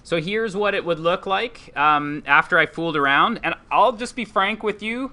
So here's what it would look like after I fooled around. And I'll just be frank with you.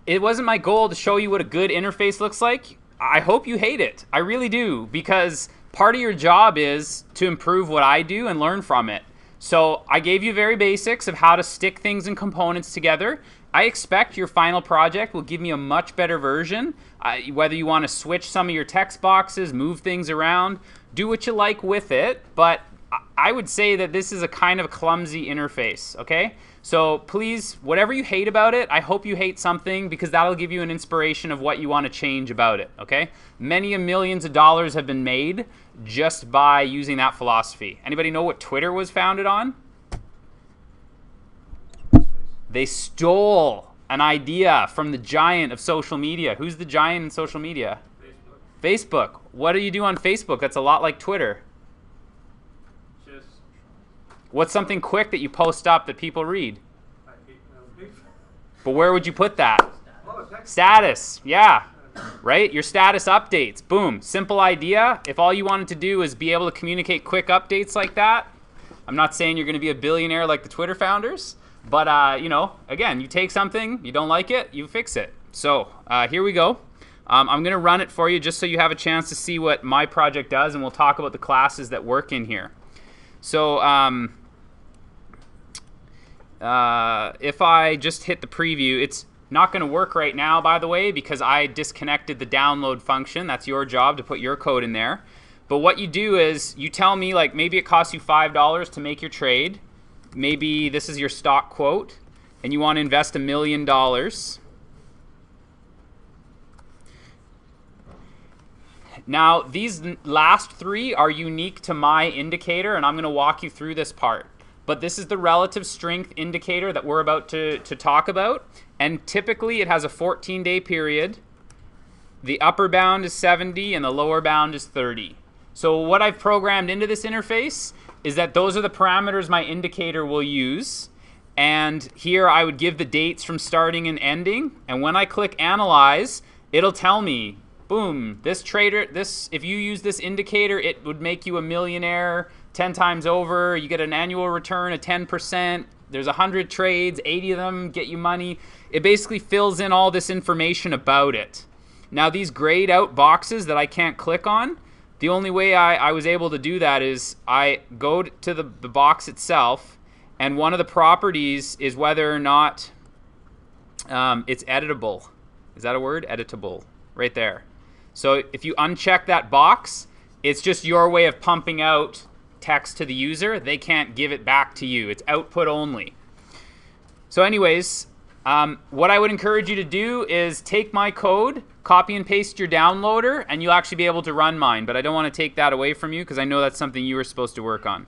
It wasn't my goal to show you what a good interface looks like. I hope you hate it. I really do, because part of your job is to improve what I do and learn from it. So I gave you very basics of how to stick things and components together. I expect your final project will give me a much better version. Whether you want to switch some of your text boxes, move things around, do what you like with it. But I would say that this is a kind of clumsy interface, okay? So please, whatever you hate about it, I hope you hate something, because that'll give you an inspiration of what you want to change about it, okay? Many millions of dollars have been made just by using that philosophy. Anybody know what Twitter was founded on? They stole an idea from the giant of social media. Who's the giant in social media? Facebook. Facebook. What do you do on Facebook that's a lot like Twitter? What's something quick that you post up that people read? But where would you put that? Status. Yeah. Right? Your status updates. Boom. Simple idea. If all you wanted to do is be able to communicate quick updates like that, I'm not saying you're going to be a billionaire like the Twitter founders, but, you know, again, you take something, you don't like it, you fix it. So here we go. I'm going to run it for you just so you have a chance to see what my project does, and we'll talk about the classes that work in here. So if I just hit the preview, it's not going to work right now, by the way, because I disconnected the download function. That's your job to put your code in there. But what you do is you tell me, like, maybe it costs you $5 to make your trade. Maybe this is your stock quote, and you want to invest $1 million. Now, these last three are unique to my indicator, and I'm going to walk you through this part. But this is the relative strength indicator that we're about to talk about. And typically it has a 14-day period. The upper bound is 70 and the lower bound is 30. So what I've programmed into this interface is that those are the parameters my indicator will use. And here I would give the dates from starting and ending. And when I click analyze, it'll tell me, boom, this trader, if you use this indicator, it would make you a millionaire 10 times over. You get an annual return of 10%. There's 100 trades, 80 of them get you money. It basically fills in all this information about it. Now, these grayed out boxes that I can't click on, the only way I was able to do that is I go to the box itself, and one of the properties is whether or not it's editable. Is that a word? Editable. Right there. So if you uncheck that box, it's just your way of pumping out text to the user. They can't give it back to you. It's output only. So anyways, what I would encourage you to do is take my code, copy and paste your downloader, and you'll actually be able to run mine. But I don't want to take that away from you because I know that's something you were supposed to work on.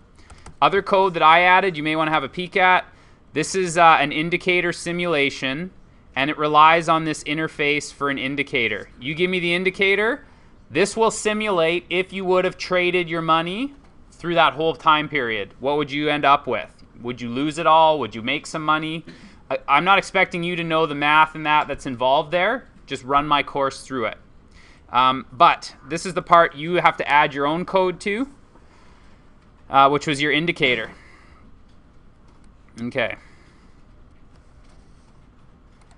Other code that I added you may want to have a peek at. This is an indicator simulation, and it relies on this interface for an indicator. You give me the indicator. This will simulate if you would have traded your money through that whole time period. What would you end up with? Would you lose it all? Would you make some money? I'm not expecting you to know the math and that's involved there. Just run my course through it. But this is the part you have to add your own code to, which was your indicator. Okay.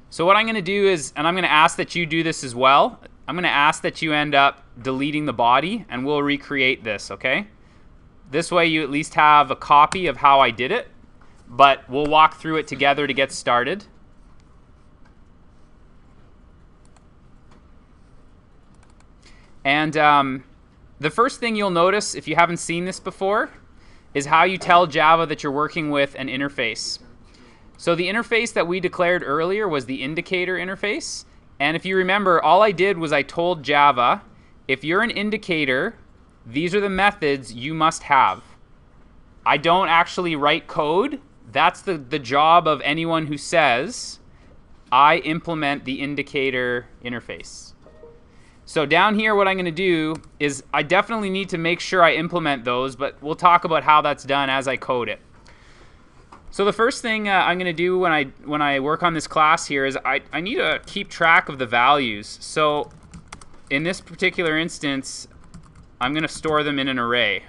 So what I'm going to do is, and I'm going to ask that you do this as well, I'm going to ask that you end up deleting the body, and we'll recreate this, okay? This way you at least have a copy of how I did it, but we'll walk through it together to get started. And the first thing you'll notice, if you haven't seen this before, is how you tell Java that you're working with an interface. So the interface that we declared earlier was the indicator interface. And if you remember, all I did was I told Java, if you're an indicator, these are the methods you must have. I don't actually write code. That's the job of anyone who says, I implement the indicator interface. So down here, what I'm going to do is I definitely need to make sure I implement those, but we'll talk about how that's done as I code it. So the first thing I'm going to do when I work on this class here is I need to keep track of the values. So in this particular instance, I'm going to store them in an array.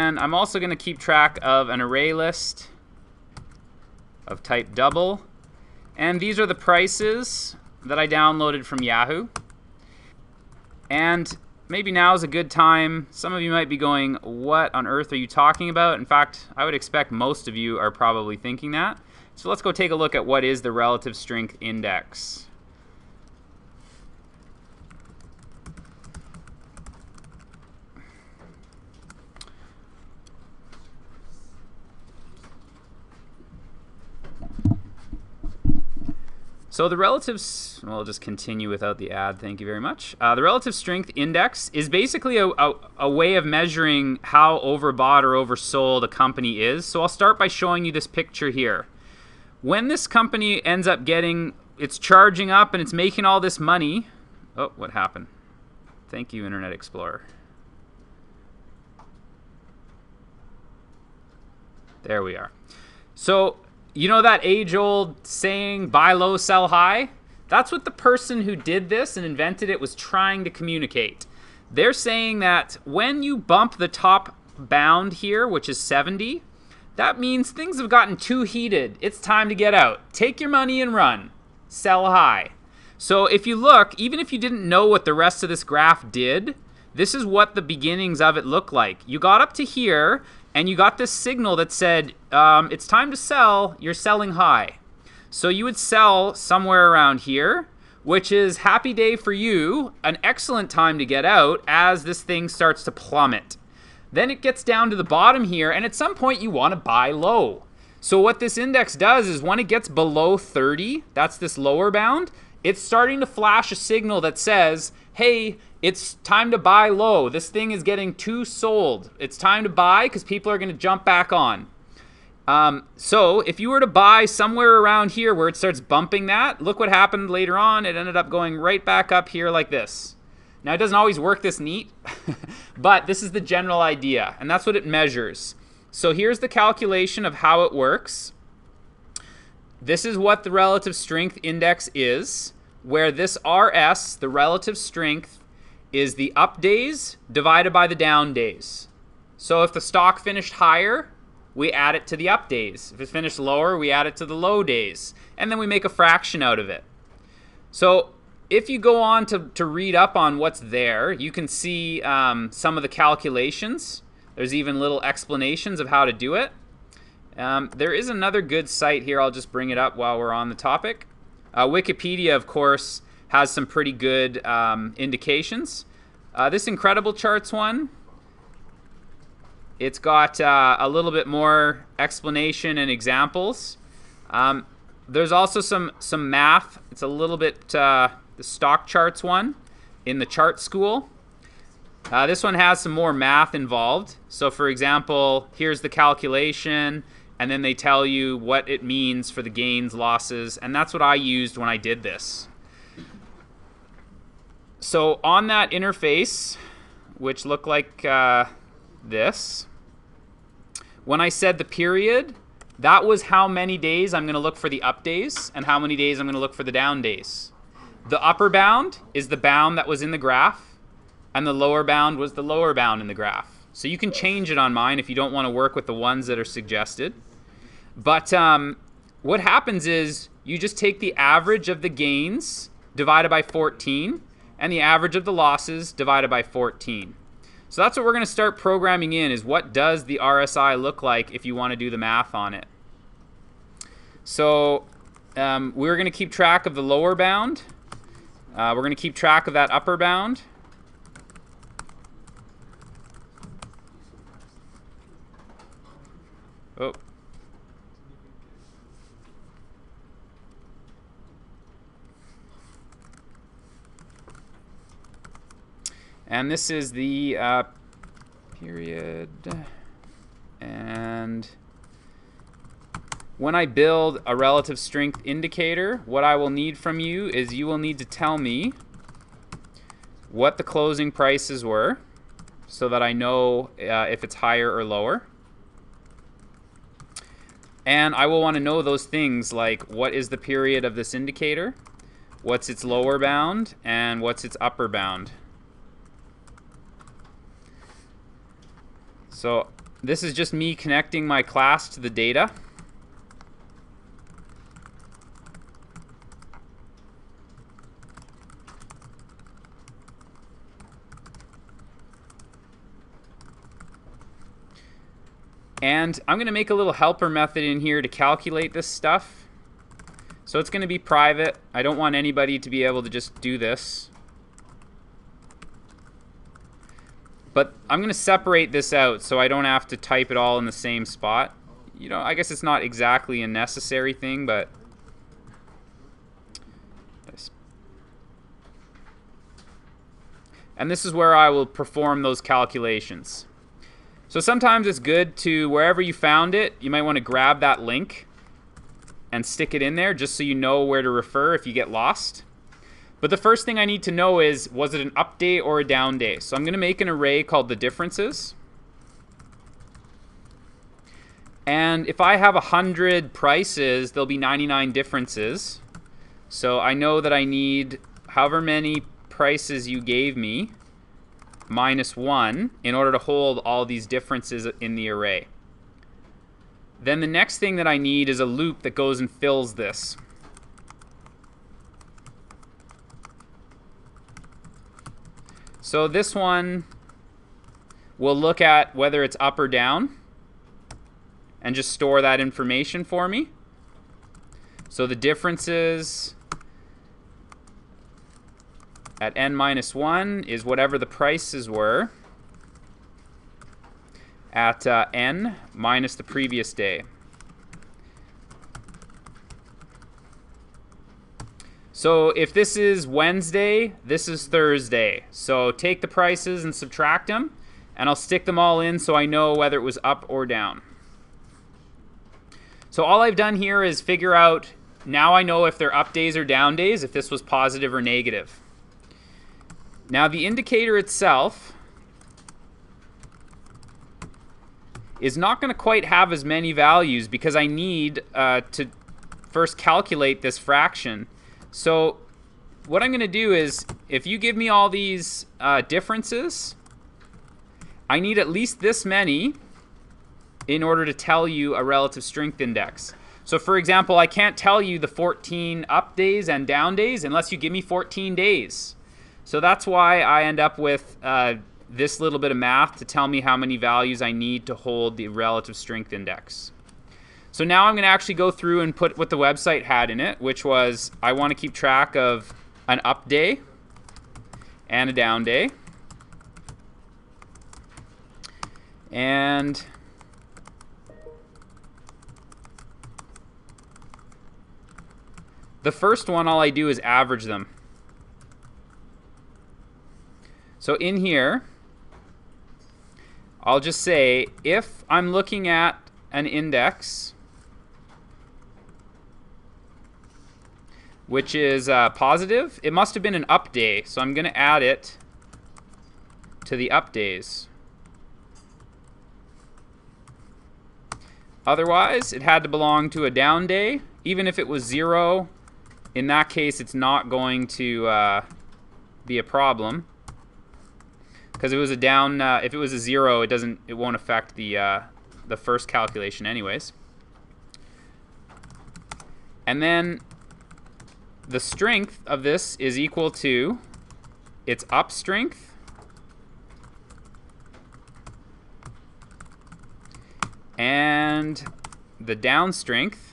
And I'm also going to keep track of an array list of type double. And these are the prices that I downloaded from Yahoo. And maybe now is a good time. Some of you might be going, what on earth are you talking about? In fact, I would expect most of you are probably thinking that. So let's go take a look at what is the relative strength index. So the relative, well, I'll just continue without the ad, thank you very much. The relative strength index is basically a way of measuring how overbought or oversold a company is. So I'll start by showing you this picture here. When this company ends up getting, it's charging up and it's making all this money. Oh, what happened? Thank you, Internet Explorer. There we are. So, you know that age-old saying, buy low, sell high? That's what the person who did this and invented it was trying to communicate. They're saying that when you bump the top bound here, which is 70, that means things have gotten too heated. It's time to get out. Take your money and run. Sell high. So if you look, even if you didn't know what the rest of this graph did, this is what the beginnings of it look like. You got up to here, and you got this signal that said, it's time to sell, you're selling high. So you would sell somewhere around here, which is happy day for you, an excellent time to get out as this thing starts to plummet. Then it gets down to the bottom here, and at some point you want to buy low. So what this index does is when it gets below 30, that's this lower bound, it's starting to flash a signal that says, hey, it's time to buy low. This thing is getting too sold. It's time to buy because people are going to jump back on. So if you were to buy somewhere around here where it starts bumping that, look what happened later on. It ended up going right back up here like this. Now, it doesn't always work this neat, but this is the general idea, and that's what it measures. So here's the calculation of how it works. This is what the relative strength index is, where this RS, the relative strength, is the up days divided by the down days. So if the stock finished higher, we add it to the up days. If it finished lower, we add it to the low days. And then we make a fraction out of it. So if you go on to read up on what's there, you can see some of the calculations. There's even little explanations of how to do it. There is another good site here. I'll just bring it up while we're on the topic. Wikipedia, of course, has some pretty good indications. This Incredible Charts one, it's got a little bit more explanation and examples. There's also some math. It's a little bit the stock charts one in the chart school. This one has some more math involved. So for example, here's the calculation, and then they tell you what it means for the gains, losses, and that's what I used when I did this. So on that interface, which looked like this, when I said the period, that was how many days I'm going to look for the up days and how many days I'm going to look for the down days. The upper bound is the bound that was in the graph, and the lower bound was the lower bound in the graph. So you can change it on mine if you don't want to work with the ones that are suggested. But what happens is you just take the average of the gains divided by 14 and the average of the losses divided by 14. So that's what we're going to start programming in, is what does the RSI look like if you want to do the math on it. So we're going to keep track of the lower bound. We're going to keep track of that upper bound. Oh. And this is the period. And when I build a relative strength indicator, what I will need from you is you will need to tell me what the closing prices were so that I know if it's higher or lower. And I will want to know those things like what is the period of this indicator, what's its lower bound, and what's its upper bound. So this is just me connecting my class to the data. And I'm going to make a little helper method in here to calculate this stuff. So it's going to be private. I don't want anybody to be able to just do this. But I'm going to separate this out so I don't have to type it all in the same spot. You know, I guess it's not exactly a necessary thing, but and this is where I will perform those calculations. So sometimes it's good to, wherever you found it, you might want to grab that link and stick it in there just so you know where to refer if you get lost. But the first thing I need to know is, was it an up day or a down day? So I'm going to make an array called the differences. And if I have 100 prices, there'll be 99 differences. So I know that I need however many prices you gave me minus 1 in order to hold all these differences in the array. Then the next thing that I need is a loop that goes and fills this. So this one will look at whether it's up or down and just store that information for me. So the differences at n minus 1 is whatever the prices were at n minus the previous day. So if this is Wednesday, this is Thursday. So take the prices and subtract them, and I'll stick them all in so I know whether it was up or down. So all I've done here is figure out, now I know if they're up days or down days, if this was positive or negative. Now the indicator itself is not going to quite have as many values because I need to first calculate this fraction. So what I'm going to do is, if you give me all these differences, I need at least this many in order to tell you a relative strength index. So for example, I can't tell you the 14 up days and down days unless you give me 14 days. So that's why I end up with this little bit of math to tell me how many values I need to hold the relative strength index. So now I'm going to actually go through and put what the website had in it, which was, I want to keep track of an up day and a down day. And the first one, all I do is average them. So in here, I'll just say, if I'm looking at an index which is positive, it must have been an up day, so I'm going to add it to the up days. Otherwise, it had to belong to a down day. Even if it was 0, in that case, it's not going to be a problem. Because it was a down, if it was a 0, it won't affect the first calculation anyways. And then the strength of this is equal to its up strength and the down strength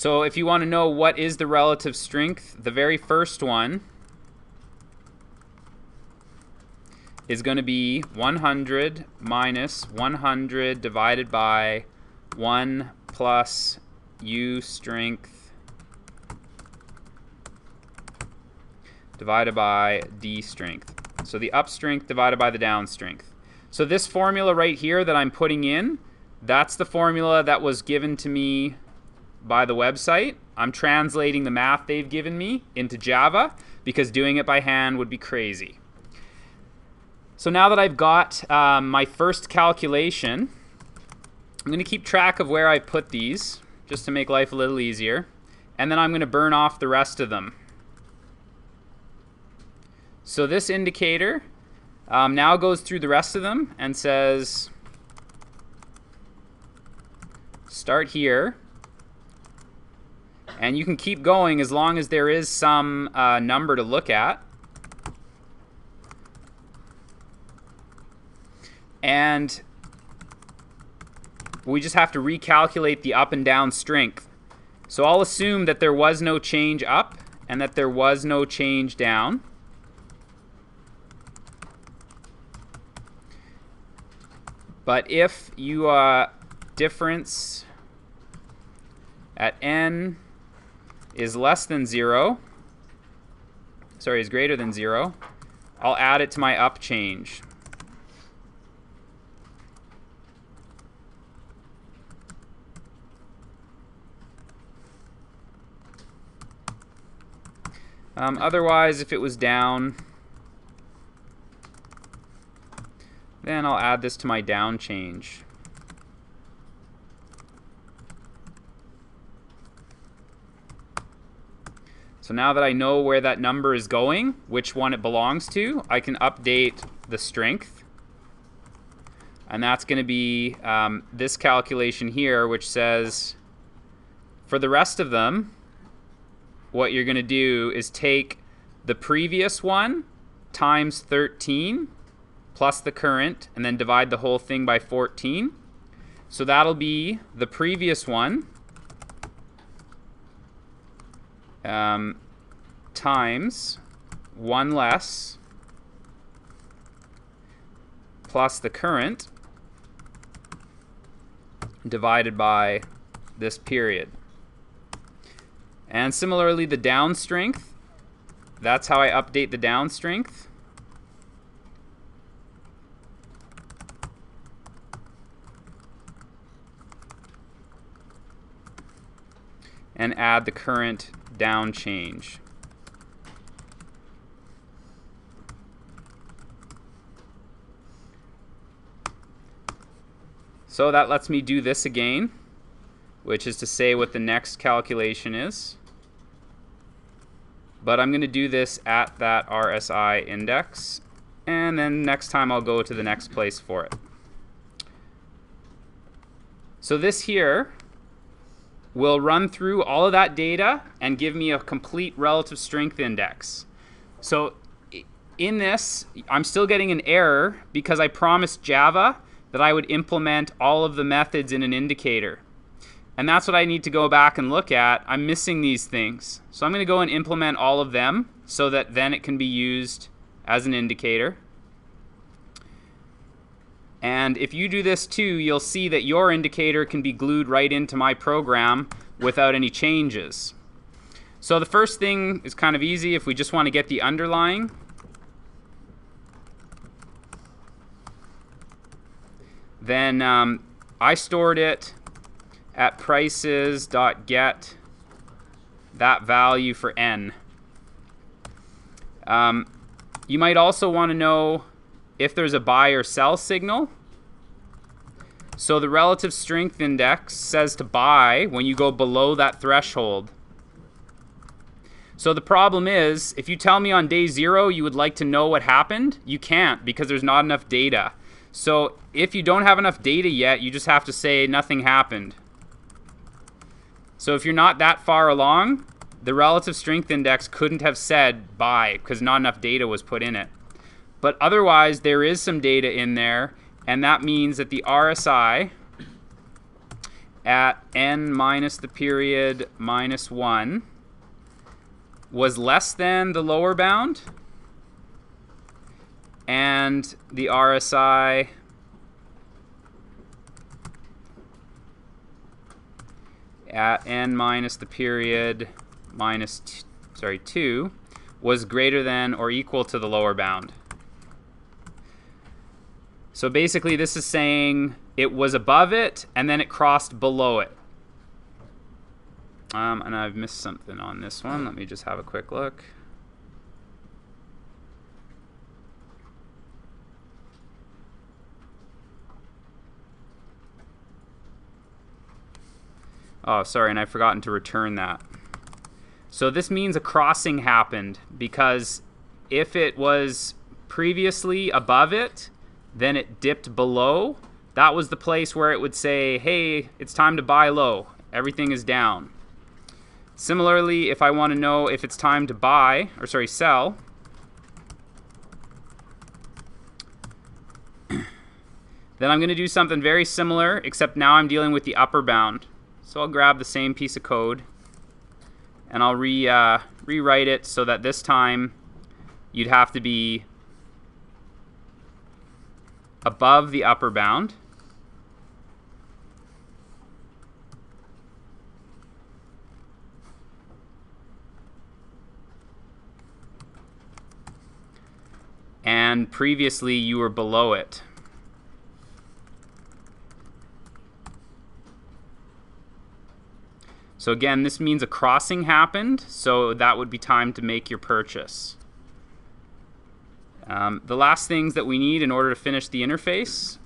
So if you want to know what is the relative strength, the very first one is going to be 100 minus 100 divided by 1 plus U strength divided by D strength. So the up strength divided by the down strength. So this formula right here that I'm putting in, that's the formula that was given to me by the website. I'm translating the math they've given me into Java because doing it by hand would be crazy. So now that I've got my first calculation, I'm going to keep track of where I put these just to make life a little easier. and then I'm going to burn off the rest of them. So this indicator now goes through the rest of them and says, start here. And you can keep going as long as there is some number to look at. And we just have to recalculate the up and down strength. So I'll assume that there was no change up and that there was no change down. But if you difference at n is less than 0, sorry, is greater than 0, I'll add it to my up change. Otherwise, if it was down, then I'll add this to my down change. So now that I know where that number is going, which one it belongs to, I can update the strength. And that's going to be this calculation here, which says for the rest of them, what you're going to do is take the previous one times 13 plus the current, and then divide the whole thing by 14. So that'll be the previous one times 1 less plus the current divided by this period. And similarly, the down strength, that's how I update the down strength. And add the current down change. So that lets me do this again, which is to say what the next calculation is. But I'm going to do this at that RSI index, and then next time I'll go to the next place for it. So this here will run through all of that data and give me a complete relative strength index. So in this, I'm still getting an error because I promised Java that I would implement all of the methods in an indicator. And that's what I need to go back and look at. I'm missing these things. So I'm going to go and implement all of them so that then it can be used as an indicator. And if you do this too, you'll see that your indicator can be glued right into my program without any changes. So the first thing is kind of easy if we just want to get the underlying. Then I stored it at prices.get that value for n. You might also want to know if there's a buy or sell signal. So the relative strength index says to buy when you go below that threshold. So the problem is, if you tell me on day 0 you would like to know what happened, you can't because there's not enough data. So if you don't have enough data yet, you just have to say nothing happened. So if you're not that far along, the relative strength index couldn't have said buy because not enough data was put in it. But otherwise, there is some data in there, and that means that the RSI at n minus the period minus 1 was less than the lower bound, and the RSI at n minus the period minus 2 was greater than or equal to the lower bound. So basically this is saying it was above it and then it crossed below it. And I've missed something on this one. Let me just have a quick look. Oh, sorry, and I've forgotten to return that. So this means a crossing happened, because if it was previously above it, then it dipped below. That was the place where it would say, hey, it's time to buy low. Everything is down. Similarly, if I want to know if it's time to buy, or sorry, sell, then I'm going to do something very similar, except now I'm dealing with the upper bound. So I'll grab the same piece of code, and I'll rewrite it so that this time you'd have to be above the upper bound. And previously you were below it. So again, this means a crossing happened, so that would be time to make your purchase. The last things that we need in order to finish the interface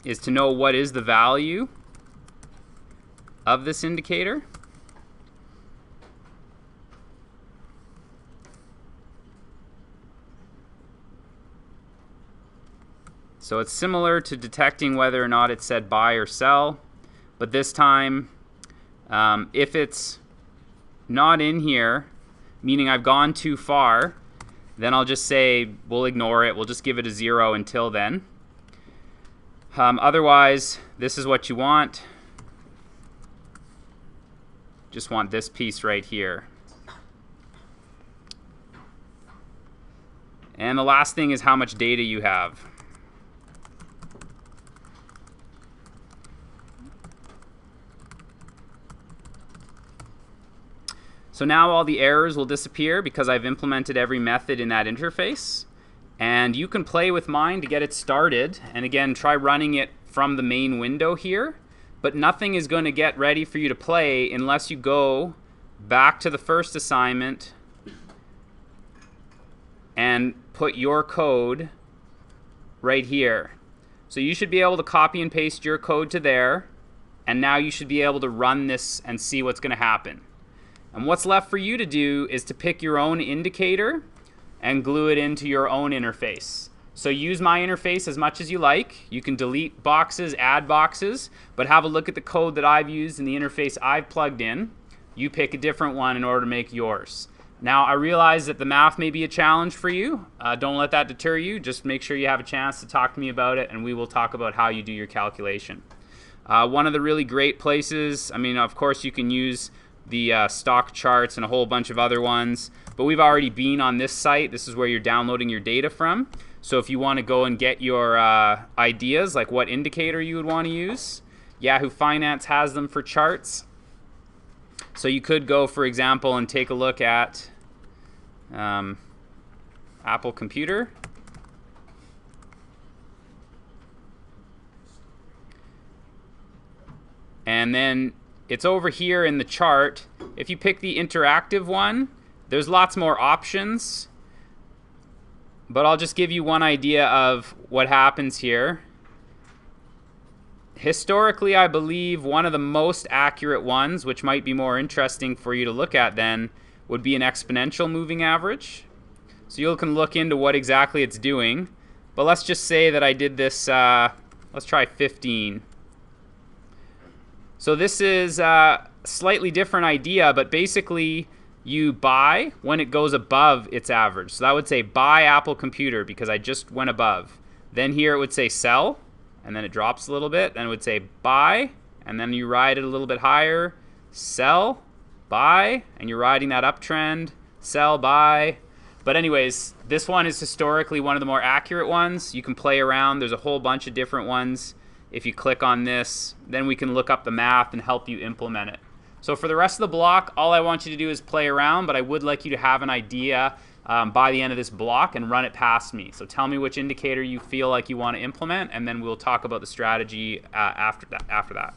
is to know what is the value of this indicator. So it's similar to detecting whether or not it said buy or sell, but this time, if it's not in here, meaning I've gone too far, then I'll just say we'll ignore it. We'll just give it a 0 until then. Otherwise, this is what you want. Just want this piece right here. And the last thing is how much data you have. So now all the errors will disappear because I've implemented every method in that interface. And you can play with mine to get it started. And again, try running it from the main window here. But nothing is going to get ready for you to play unless you go back to the first assignment and put your code right here. So you should be able to copy and paste your code to there. And now you should be able to run this and see what's going to happen. And what's left for you to do is to pick your own indicator and glue it into your own interface. So use my interface as much as you like. You can delete boxes, add boxes, but have a look at the code that I've used and the interface I've plugged in. You pick a different one in order to make yours. Now, I realize that the math may be a challenge for you. Don't let that deter you. Just make sure you have a chance to talk to me about it, and we will talk about how you do your calculation. One of the really great places, I mean, of course, you can use the stock charts and a whole bunch of other ones, but we've already been on this site. This is where you're downloading your data from. So if you want to go and get your ideas, like what indicator you would want to use, Yahoo Finance has them for charts. So you could go, for example, and take a look at Apple Computer. And then it's over here in the chart. If you pick the interactive one, there's lots more options. But I'll just give you one idea of what happens here. Historically, I believe one of the most accurate ones, which might be more interesting for you to look at then, would be an exponential moving average. So you can look into what exactly it's doing. But let's just say that I did this, let's try 15. So this is a slightly different idea, but basically you buy when it goes above its average. So that would say buy Apple Computer because I just went above. Then here it would say sell, and then it drops a little bit. Then it would say buy, and then you ride it a little bit higher. Sell, buy, and you're riding that uptrend. Sell, buy. But anyways, this one is historically one of the more accurate ones. You can play around. There's a whole bunch of different ones. If you click on this, then we can look up the math and help you implement it. So for the rest of the block, all I want you to do is play around, but I would like you to have an idea by the end of this block and run it past me. So tell me which indicator you feel like you want to implement, and then we'll talk about the strategy after that.